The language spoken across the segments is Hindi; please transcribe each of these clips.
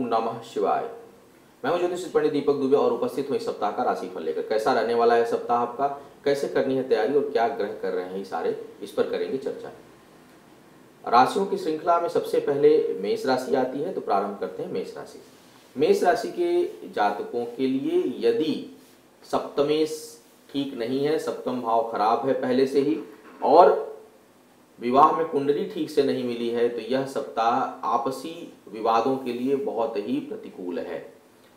नमः शिवाय। मैं हूं ज्योतिष पंडित दीपक दुबे और उपस्थित हूं इस सप्ताह का राशिफल लेकर। कैसा रहने वाला है सप्ताह आपका, कैसे करनी है तैयारी और क्या ग्रह कर रहे हैं, ये सारे इस पर करेंगे चर्चा। राशियों की श्रृंखला में सबसे पहले मेष राशि आती है, तो प्रारंभ करते हैं मेष राशि। मेष राशि के जातकों के लिए यदि सप्तमेश ठीक नहीं है, सप्तम भाव खराब है पहले से ही, और विवाह में कुंडली ठीक से नहीं मिली है, तो यह सप्ताह आपसी विवादों के लिए बहुत ही प्रतिकूल है।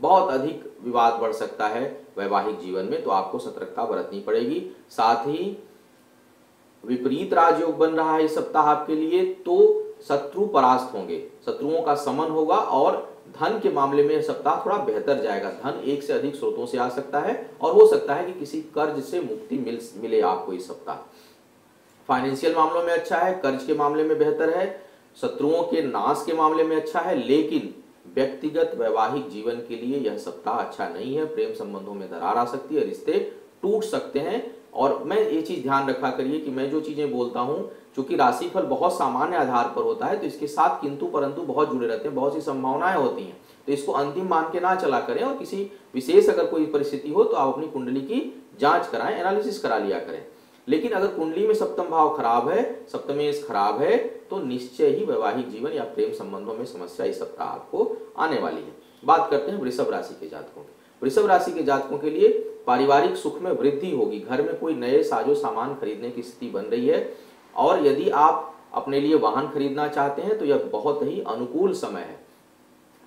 बहुत अधिक विवाद बढ़ सकता है वैवाहिक जीवन में, तो आपको सतर्कता बरतनी पड़ेगी। साथ ही विपरीत राजयोग बन रहा है इस सप्ताह आपके लिए, तो शत्रु परास्त होंगे, शत्रुओं का समन होगा और धन के मामले में सप्ताह थोड़ा बेहतर जाएगा। धन एक से अधिक स्रोतों से आ सकता है और हो सकता है कि किसी कर्ज से मुक्ति मिले आपको इस सप्ताह। फाइनेंशियल मामलों में अच्छा है, कर्ज के मामले में बेहतर है, शत्रुओं के नाश के मामले में अच्छा है, लेकिन व्यक्तिगत वैवाहिक जीवन के लिए यह सप्ताह अच्छा नहीं है। प्रेम संबंधों में दरार आ सकती है, रिश्ते टूट सकते हैं। और मैं ये चीज ध्यान रखा करिए कि मैं जो चीजें बोलता हूं, चूंकि राशिफल बहुत सामान्य आधार पर होता है, तो इसके साथ किंतु परंतु बहुत जुड़े रहते हैं, बहुत सी संभावनाएं होती हैं, तो इसको अंतिम मान के ना चला करें। और किसी विशेष अगर कोई परिस्थिति हो तो आप अपनी कुंडली की जांच कराएं, एनालिसिस करा लिया करें। लेकिन अगर कुंडली में सप्तम भाव खराब है, सप्तमेश खराब है, तो निश्चय ही वैवाहिक जीवन या प्रेम संबंधों में समस्या इस सप्ताह आपको आने वाली है। बात करते हैं वृषभ राशि के जातकों की। वृषभ राशि के जातकों के लिए पारिवारिक सुख में वृद्धि होगी। घर में कोई नए साजो सामान खरीदने की स्थिति बन रही है, और यदि आप अपने लिए वाहन खरीदना चाहते हैं तो यह बहुत ही अनुकूल समय है।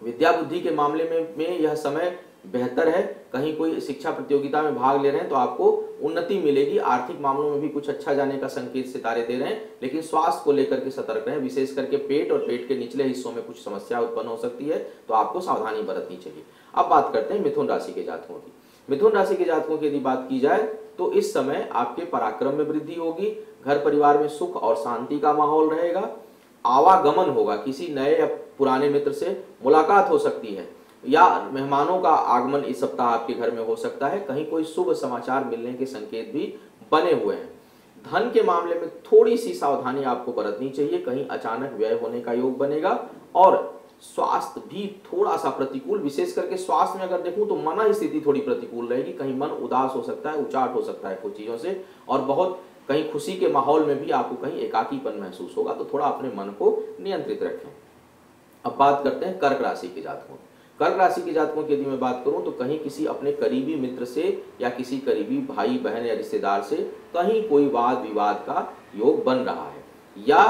विद्या बुद्धि के मामले में यह समय बेहतर है। कहीं कोई शिक्षा प्रतियोगिता में भाग ले रहे हैं तो आपको उन्नति मिलेगी। आर्थिक मामलों में भी कुछ अच्छा जाने का संकेत सितारे दे रहे हैं, लेकिन स्वास्थ्य को लेकर के सतर्क रहें। विशेष करके पेट और पेट के निचले हिस्सों में कुछ समस्या उत्पन्न हो सकती है, तो आपको सावधानी बरतनी चाहिए। अब बात करते हैं मिथुन राशि के जातकों की। मिथुन राशि के जातकों की यदि बात की जाए तो इस समय आपके पराक्रम में वृद्धि होगी। घर परिवार में सुख और शांति का माहौल रहेगा। आवागमन होगा, किसी नए या पुराने मित्र से मुलाकात हो सकती है, या मेहमानों का आगमन इस सप्ताह आपके घर में हो सकता है। कहीं कोई शुभ समाचार मिलने के संकेत भी बने हुए हैं। धन के मामले में थोड़ी सी सावधानी आपको बरतनी चाहिए, कहीं अचानक व्यय होने का योग बनेगा। और स्वास्थ्य भी थोड़ा सा प्रतिकूल, विशेष करके स्वास्थ्य में अगर देखूं तो मन स्थिति थोड़ी प्रतिकूल रहेगी। कहीं मन उदास हो सकता है, उचाट हो सकता है कुछ चीजों से, और बहुत कहीं खुशी के माहौल में भी आपको कहीं एकाकीपन महसूस होगा, तो थोड़ा अपने मन को नियंत्रित रखें। अब बात करते हैं कर्क राशि के जातकों। कर्क राशि के जातकों की यदि मैं बात करूं तो कहीं किसी अपने करीबी मित्र से या किसी करीबी भाई बहन या रिश्तेदार से कहीं कोई वाद विवाद का योग बन रहा है, या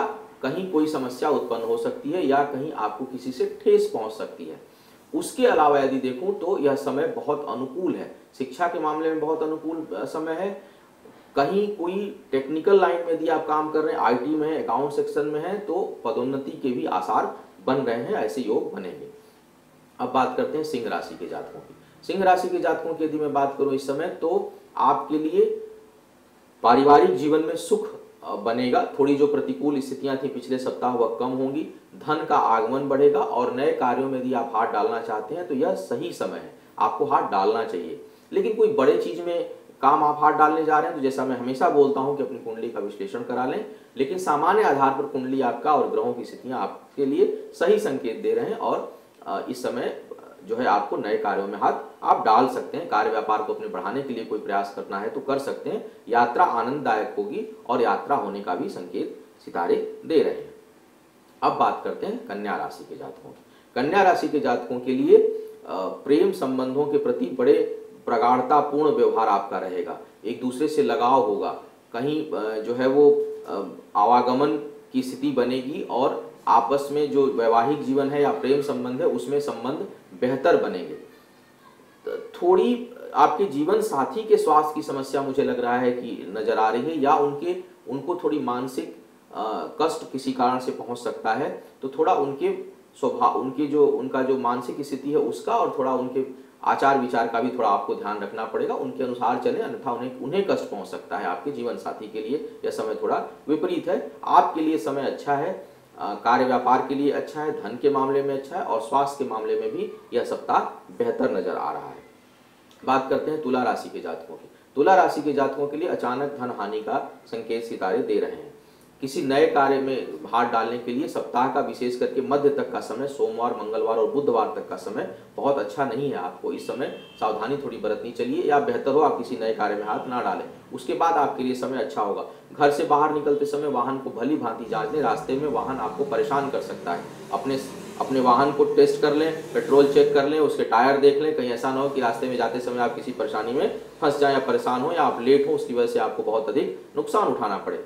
कहीं कोई समस्या उत्पन्न हो सकती है, या कहीं आपको किसी से ठेस पहुंच सकती है। उसके अलावा यदि देखूं तो यह समय बहुत अनुकूल है। शिक्षा के मामले में बहुत अनुकूल समय है। कहीं कोई टेक्निकल लाइन में यदि आप काम कर रहे हैं, आईटी में है, अकाउंट सेक्शन में है, तो पदोन्नति के भी आसार बन रहे हैं, ऐसे योग बनेंगे। अब बात करते हैं सिंह राशि के जातकों की। सिंह राशि के जातकों की यदि मैं बात करूं इस समय, तो आपके लिए पारिवारिक जीवन में सुख बनेगा। थोड़ी जो प्रतिकूल स्थितियां थी पिछले सप्ताह वह कम होंगी। धन का आगमन बढ़ेगा, और नए कार्यों में यदि आप हाथ डालना चाहते हैं तो यह सही समय है, आपको हाथ डालना चाहिए। लेकिन कोई बड़े चीज में काम आप हाथ डालने जा रहे हैं तो जैसा मैं हमेशा बोलता हूं कि अपनी कुंडली का विश्लेषण करा लें। लेकिन सामान्य आधार पर कुंडली आपका और ग्रहों की स्थितियां आपके लिए सही संकेत दे रहे हैं, और इस समय जो है आपको नए कार्यों में हाथ आप डाल सकते हैं। कार्य व्यापार को अपने बढ़ाने के लिए कोई प्रयास करना है तो कर सकते हैं। यात्रा आनंददायक होगी, और यात्रा होने का भी संकेत सितारे दे रहे हैं। अब बात करते हैं कन्या राशि के जातकों की। कन्या राशि के जातकों के लिए प्रेम संबंधों के प्रति बड़े प्रगाढ़तापूर्ण व्यवहार आपका रहेगा। एक दूसरे से लगाव होगा, कहीं जो है वो आवागमन की स्थिति बनेगी, और आपस में जो वैवाहिक जीवन है या प्रेम संबंध है उसमें संबंध बेहतर बनेंगे। थोड़ी आपके जीवन साथी के स्वास्थ्य की समस्या मुझे लग रहा है कि नजर आ रही है, या उनको थोड़ी मानसिक कष्ट किसी कारण से पहुंच सकता है। तो थोड़ा उनके स्वभाव, उनका जो मानसिक स्थिति है उसका, और थोड़ा उनके आचार विचार का भी थोड़ा आपको ध्यान रखना पड़ेगा। उनके अनुसार चले, अन्यथा उन्हें कष्ट पहुंच सकता है। आपके जीवन साथी के लिए यह समय थोड़ा विपरीत है। आपके लिए समय अच्छा है, कार्य व्यापार के लिए अच्छा है, धन के मामले में अच्छा है, और स्वास्थ्य के मामले में भी यह सप्ताह बेहतर नजर आ रहा है। बात करते हैं तुला राशि के जातकों की। तुला राशि के जातकों के लिए अचानक धन हानि का संकेत सितारे दे रहे हैं। किसी नए कार्य में हाथ डालने के लिए सप्ताह का विशेष करके मध्य तक का समय, सोमवार, मंगलवार और बुधवार तक का समय बहुत अच्छा नहीं है। आपको इस समय सावधानी थोड़ी बरतनी चाहिए, या बेहतर हो आप किसी नए कार्य में हाथ ना डालें। उसके बाद आपके लिए समय अच्छा होगा। घर से बाहर निकलते समय वाहन को भली भांति जांच लें, रास्ते में वाहन आपको परेशान कर सकता है। अपने वाहन को टेस्ट कर लें, पेट्रोल चेक कर लें, उसके टायर देख लें, कहीं ऐसा ना हो कि रास्ते में जाते समय आप किसी परेशानी में फंस जाएं या परेशान हो, या आप लेट हो, उसकी वजह से आपको बहुत अधिक नुकसान उठाना पड़े।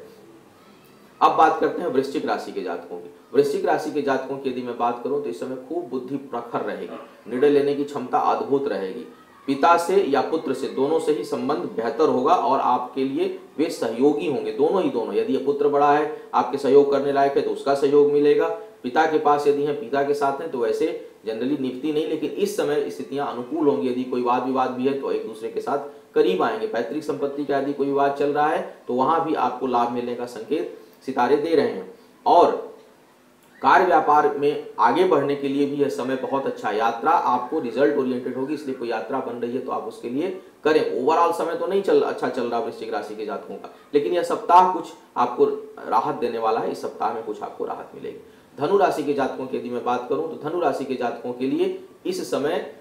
अब बात करते हैं वृश्चिक राशि के जातकों की। वृश्चिक राशि के जातकों की यदि मैं बात करूं तो इस समय खूब बुद्धि प्रखर रहेगी, निर्णय लेने की क्षमता अद्भुत रहेगी। पिता से या पुत्र से, दोनों से ही संबंध बेहतर होगा और आपके लिए वे सहयोगी होंगे, दोनों ही दोनों। यदि पुत्र बड़ा है, आपके सहयोग करने लायक है, तो उसका सहयोग मिलेगा। पिता के पास यदि है, पिता के साथ हैं, तो वैसे जनरली निपती नहीं, लेकिन इस समय स्थितियां अनुकूल होंगी। यदि कोई वाद विवाद भी है तो एक दूसरे के साथ करीब आएंगे। पैतृक संपत्ति का यदि कोई विवाद चल रहा है तो वहां भी आपको लाभ मिलने का संकेत सितारे दे रहे हैं। और कार्य व्यापार में आगे बढ़ने के लिए भी यह समय बहुत अच्छा है। यात्रा आपको रिजल्ट ओरिएंटेड होगी, इसलिए कोई यात्रा बन रही है तो आप उसके लिए करें। ओवरऑल समय तो नहीं अच्छा चल रहा वृश्चिक राशि के जातकों का, लेकिन यह सप्ताह कुछ आपको राहत देने वाला है। इस सप्ताह में कुछ आपको राहत मिलेगी। धनु राशि के जातकों की यदि मैं बात करूं तो धनु राशि के जातकों के लिए इस समय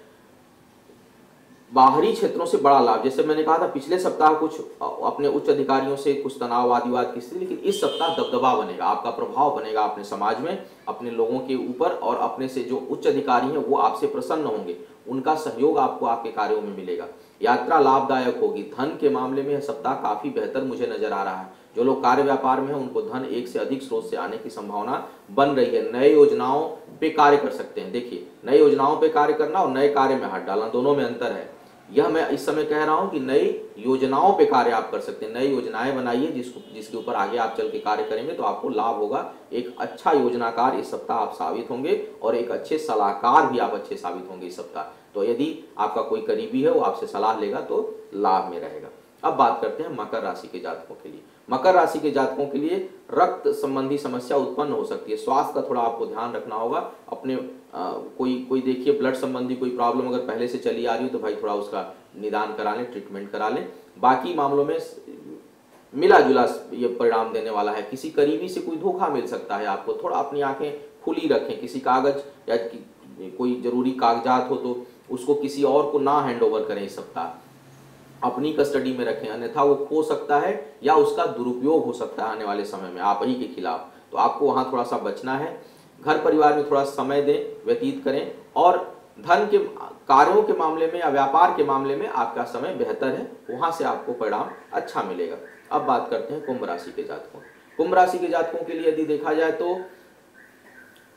बाहरी क्षेत्रों से बड़ा लाभ। जैसे मैंने कहा था पिछले सप्ताह कुछ अपने उच्च अधिकारियों से कुछ तनाव वाद विवाद की स्थिति, लेकिन इस सप्ताह दबदबा बनेगा, आपका प्रभाव बनेगा अपने समाज में, अपने लोगों के ऊपर, और अपने से जो उच्च अधिकारी हैं वो आपसे प्रसन्न होंगे, उनका सहयोग आपको आपके कार्यों में मिलेगा। यात्रा लाभदायक होगी। धन के मामले में यह सप्ताह काफी बेहतर मुझे नजर आ रहा है। जो लोग कार्य व्यापार में हैं उनको धन एक से अधिक स्रोत से आने की संभावना बन रही है। नए योजनाओं पे कार्य कर सकते हैं। देखिए, नए योजनाओं पे कार्य करना और नए कार्य में हाथ डालना, दोनों में अंतर है। यह मैं इस समय कह रहा हूं कि नई योजनाओं पे कार्य आप कर सकते हैं। नई योजनाएं बनाइए जिसके ऊपर आगे आप चल के कार्य करेंगे तो आपको लाभ होगा। एक अच्छा योजनाकार इस सप्ताह आप साबित होंगे, और एक अच्छे सलाहकार भी आप अच्छे साबित होंगे इस सप्ताह। तो यदि आपका कोई करीबी है वो आपसे सलाह लेगा तो लाभ में रहेगा। अब बात करते हैं मकर राशि के जातकों के लिए। मकर राशि के जातकों के लिए रक्त संबंधी समस्या उत्पन्न हो सकती है। स्वास्थ्य का थोड़ा आपको ध्यान रखना होगा। अपने कोई देखिए ब्लड संबंधी कोई प्रॉब्लम अगर पहले से चली आ रही हो तो भाई थोड़ा उसका निदान करा लें, ट्रीटमेंट करा लें। बाकी मामलों में मिला जुला ये परिणाम देने वाला है। किसी करीबी से कोई धोखा मिल सकता है आपको, थोड़ा अपनी आंखें खुली रखें। किसी कागज या कोई जरूरी कागजात हो तो उसको किसी और को ना हैंड ओवर करें इस सप्ताह, अपनी कस्टडी में रखें, अन्यथा वो खो सकता है या उसका दुरुपयोग हो सकता है आने वाले समय में आप ही के खिलाफ। तो आपको वहां थोड़ा सा बचना है। घर परिवार में थोड़ा समय दें, व्यतीत करें, और धन के कार्यों के मामले में या व्यापार के मामले में आपका समय बेहतर है, वहां से आपको परिणाम अच्छा मिलेगा। अब बात करते हैं कुंभ राशि के जातकों। कुंभ राशि के जातकों के लिए यदि देखा जाए तो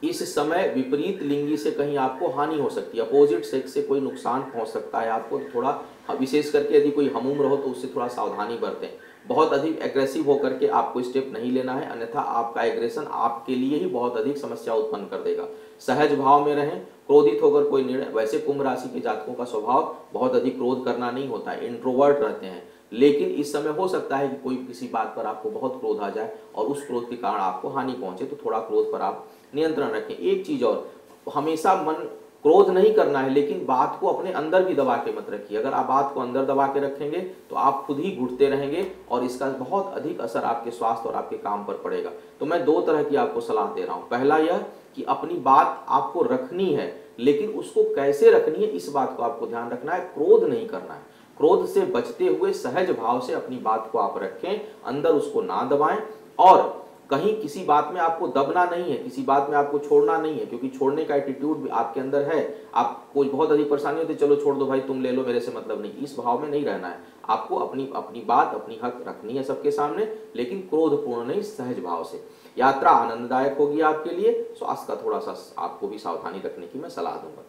इस समय विपरीत लिंगी से कहीं आपको हानि हो सकती है, अपोजिट सेक्स से कोई नुकसान पहुंच सकता है आपको। थोड़ा विशेष करके यदि कोई हमूम रहो तो उससे थोड़ा सावधानी बरतें। बहुत अधिक एग्रेसिव होकर के आपको स्टेप नहीं लेना है, अन्यथा आपका एग्रेशन आपके लिए ही बहुत अधिक समस्या उत्पन्न कर देगा। सहज भाव में रहें, क्रोधित होकर कोई निर्णय, वैसे कुंभ राशि के जातकों का स्वभाव बहुत अधिक क्रोध करना नहीं होता है, इंट्रोवर्ट रहते हैं, लेकिन इस समय हो सकता है कि कोई किसी बात पर आपको बहुत क्रोध आ जाए और उस क्रोध के कारण आपको हानि पहुंचे, तो थोड़ा क्रोध पर आप नियंत्रण रखें। एक चीज और, हमेशा मन क्रोध नहीं करना है, लेकिन बात को अपने अंदर भी दबा के मत रखिए। अगर आप बात को अंदर दबा के रखेंगे तो आप खुद ही घुटते रहेंगे और इसका बहुत अधिक असर आपके स्वास्थ्य और आपके काम पर पड़ेगा। तो मैं दो तरह की आपको सलाह दे रहा हूं। पहला यह कि अपनी बात आपको रखनी है, लेकिन उसको कैसे रखनी है इस बात को आपको ध्यान रखना है। क्रोध नहीं करना है, क्रोध से बचते हुए सहज भाव से अपनी बात को आप रखें, अंदर उसको ना दबाएं, और कहीं किसी बात में आपको दबना नहीं है, किसी बात में आपको छोड़ना नहीं है, क्योंकि छोड़ने का एटीट्यूड भी आपके अंदर है। आपको बहुत अधिक परेशानी होती है, चलो छोड़ दो भाई, तुम ले लो, मेरे से मतलब नहीं, इस भाव में नहीं रहना है। आपको अपनी बात, अपनी हक रखनी है सबके सामने, लेकिन क्रोधपूर्ण नहीं, सहज भाव से। यात्रा आनंददायक होगी आपके लिए। स्वास्थ्य का थोड़ा सा आपको भी सावधानी रखने की मैं सलाह दूंगा।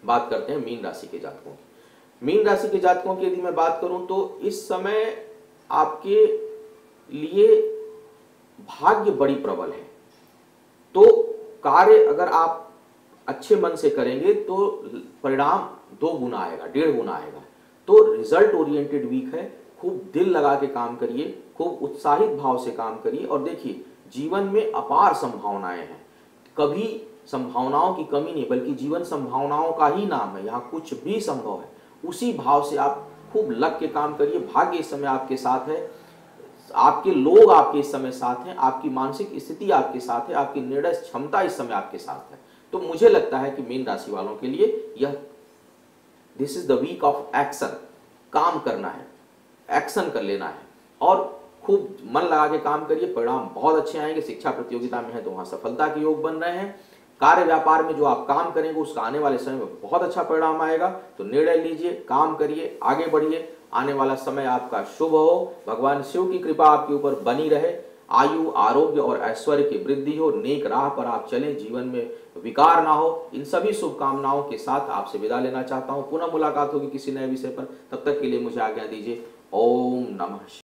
बात करते हैं मीन राशि के जातकों की। मीन राशि के जातकों की यदि मैं बात करूं तो इस समय आपके लिए भाग्य बड़ी प्रबल है। तो कार्य अगर आप अच्छे मन से करेंगे तो परिणाम 2 गुना आएगा, 1.5 गुना आएगा। तो रिजल्ट ओरिएंटेड वीक है। खूब दिल लगा के काम करिए, खूब उत्साहित भाव से काम करिए, और देखिए जीवन में अपार संभावनाएं हैं। कभी संभावनाओं की कमी नहीं, बल्कि जीवन संभावनाओं का ही नाम है। यहाँ कुछ भी संभव है। उसी भाव से आप खूब लग के काम करिए। भाग्य इस समय आपके साथ है। आपके लोग आपके इस समय साथ हैं, आपकी मानसिक स्थिति आपके साथ है, आपकी निर्णय क्षमता इस समय आपके साथ है। तो मुझे लगता है कि मीन राशि वालों के लिए यह this is the week of action. काम करना है, एक्शन कर लेना है और खूब मन लगा के काम करिए, परिणाम बहुत अच्छे आएंगे। शिक्षा प्रतियोगिता में है तो वहां सफलता के योग बन रहे हैं। कार्य व्यापार में जो आप काम करेंगे उसका आने वाले समय में बहुत अच्छा परिणाम आएगा। तो निर्णय लीजिए, काम करिए, आगे बढ़िए। आने वाला समय आपका शुभ हो, भगवान शिव की कृपा आपके ऊपर बनी रहे, आयु, आरोग्य और ऐश्वर्य की वृद्धि हो, नेक राह पर आप चलें, जीवन में विकार ना हो। इन सभी शुभकामनाओं के साथ आपसे विदा लेना चाहता हूं। पुनः मुलाकात होगी किसी नए विषय पर, तब तक के लिए मुझे आज्ञा दीजिए। ओम नमः शिवाय।